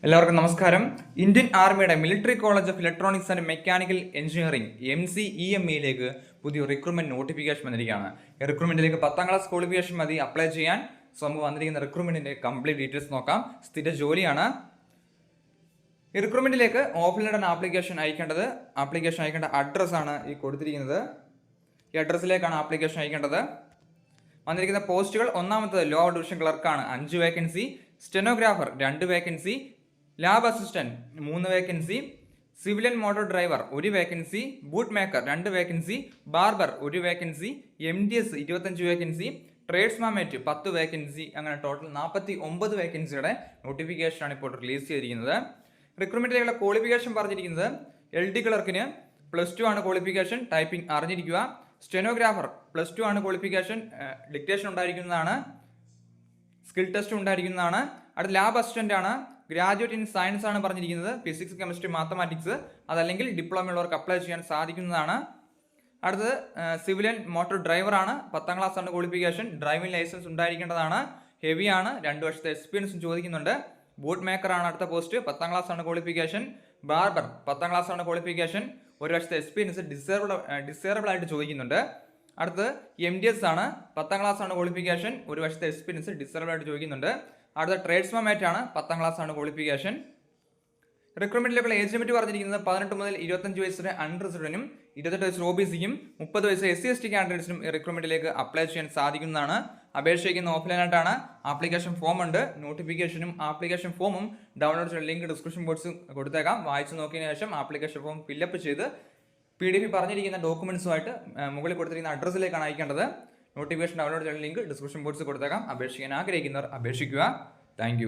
എല്ലാവർക്കും നമസ്കാരം. ഇന്ത്യൻ ആർമിയുടെ military college of electronics and mechanical engineering MCEME പുതിയ റിക്രൂട്ട്മെന്റ് നോട്ടിഫിക്കേഷൻ വന്നിരിക്കുകയാണ്. ഈ റിക്രൂട്ട്മെന്റിലേക്ക് 10ാം ക്ലാസ് ക്വാളിഫിക്കേഷൻ മതി അപ്ലൈ ചെയ്യാൻ. സോ നമുക്ക് വന്നിരിക്കുന്ന റിക്രൂട്ട്മെന്റിന്റെ കംപ്ലീറ്റ് ഡീറ്റെയിൽസ് നോക്കാം. സ്ഥിര ജോലിയാണ്. ഈ റിക്രൂട്ട്മെന്റിലേക്ക് ഓഫ്ലൈനാണ് ആപ്ലിക്കേഷൻ അയക്കേണ്ട അഡ്രസ്സാണ് ഈ കൊടുത്തിരിക്കുന്നത്. ഈ അഡ്രസ്സിലേക്കാണ് ആപ്ലിക്കേഷൻ അയക്കേണ്ടത്. വന്നിരിക്കുന്ന പോസ്റ്റുകൾ: ഒന്നാമത്തത് ലോ ഡിവിഷൻ ക്ലർക്കാണ് 5 vacancy, stenographer 2 vacancy, lab assistant 3 vacancy, civilian motor driver 1 vacancy, boot maker 2 vacancy, barber 1 vacancy, MDS 25 vacancy, tradesman mate 10 vacancy. അങ്ങനെ ടോട്ടൽ 49 വേക്കൻസിയുടെ നോട്ടിഫിക്കേഷനാണ് ഇപ്പോൾ റിലീസ് ചെയ്തിരിക്കുന്നത്. റിക്രൂട്ട്മെന്റിലേക്കുള്ള ക്വാളിഫിക്കേഷൻ പറഞ്ഞിരിക്കുന്നത് LD ക്ലർക്കിന് +2 ആണ് ക്വാളിഫിക്കേഷൻ, ടൈപ്പിംഗ് അറിഞ്ഞിരിക്കുക. സ്റ്റെനോഗ്രാഫർ +2 ആണ് ക്വാളിഫിക്കേഷൻ, ഡിക്റ്റേഷൻ ഉണ്ടായിരിക്കുന്നതാണ്, സ്കിൽ ടെസ്റ്റ് ഉണ്ടായിരിക്കുന്നതാണ്. അടുത്ത ലാബ് അസിസ്റ്റന്റ് ആണ്, ഗ്രാജുവേറ്റ് ഇൻ സയൻസ് ആണ് പറഞ്ഞിരിക്കുന്നത്, ഫിസിക്സ്, കെമിസ്ട്രി, മാത്തമാറ്റിക്സ്. അതല്ലെങ്കിൽ ഡിപ്ലോമ ഉള്ളവർക്ക് അപ്ലൈ ചെയ്യാൻ സാധിക്കുന്നതാണ്. അടുത്തത് സിവിലിയൻ മോട്ടോർ ഡ്രൈവർ ആണ്, 10ാം ക്ലാസ് ആണ് ക്വാളിഫിക്കേഷൻ, ഡ്രൈവിംഗ് ലൈസൻസ് ഉണ്ടായിരിക്കേണ്ടതാണ്, ഹെവി ആണ്, 2 വർഷത്തെ എക്സ്പീരിയൻസും ചോദിക്കുന്നുണ്ട്. ബൂട്ട് മേക്കർ ആണ് അടുത്ത പോസ്റ്റ്, 10ാം ക്ലാസ് ആണ് ക്വാളിഫിക്കേഷൻ. ബാർബർ 10ാം ക്ലാസ് ആണ് ക്വാളിഫിക്കേഷൻ, 1 വർഷത്തെ എക്സ്പീരിയൻസ് ഡിസേബിൾ ആയിട്ട് ചോദിക്കുന്നുണ്ട്. അടുത്ത് MDS ആണ്, 10ാം ക്ലാസ് ആണ് ക്വാളിഫിക്കേഷൻ, 1 വർഷത്തെ എക്സ്പീരിയൻസ് ഡിസേബിൾ ആയിട്ട് ചോദിക്കുന്നുണ്ട്. അടുത്ത ട്രേഡ്സ്മാൻമേറ്റ് ആണ്, 10ാം ക്ലാസ് ആണ് ക്വാളിഫിക്കേഷൻ. റിക്രൂട്ട്മെന്റിലേക്കുള്ള ഏജ് ലിമിറ്റ് പറഞ്ഞിരിക്കുന്നത് 18 മുതൽ 25 വയസ്സ് വരെ അൺറിസർവ്ഡിനും 28 വയസ്സ് OBCക്കും 30 വയസ്സ് SC/ST കാൻഡിഡേറ്റ്സിനും ഈ റിക്രൂട്ട്മെന്റിലേക്ക് അപ്ലൈ ചെയ്യാൻ സാധിക്കുന്നതാണ്. അപേക്ഷിക്കുന്ന ഓഫ്ലൈനായിട്ടാണ്. ആപ്ലിക്കേഷൻ ഫോം ഉണ്ട്. നോട്ടിഫിക്കേഷനും ആപ്ലിക്കേഷൻ ഫോമും ഡൗൺലോഡ് ചെയ്യുന്ന ലിങ്ക് ഡിസ്ക്രിപ്ഷൻ ബോക്സ് കൊടുത്തേക്കാം. വായിച്ചു നോക്കിയതിനു ശേഷം ആപ്ലിക്കേഷൻ ഫോം ഫില്ലപ്പ് ചെയ്ത് PDF പറഞ്ഞിരിക്കുന്ന ഡോക്യുമെന്റ്സുമായിട്ട് മുകളിൽ കൊടുത്തിരിക്കുന്ന അഡ്രസ്സിലേക്കാണ് അയക്കേണ്ടത്. നോട്ടിഫിക്കേഷൻ ഡൗൺലോഡ് ചെയ്യുന്ന ലിങ്ക് ഡിസ്ക്രിപ്ഷൻ ബോക്സ് കൊടുത്തേക്കാം. അപേക്ഷിക്കാൻ ആഗ്രഹിക്കുന്നവർ അപേക്ഷിക്കുക. താങ്ക്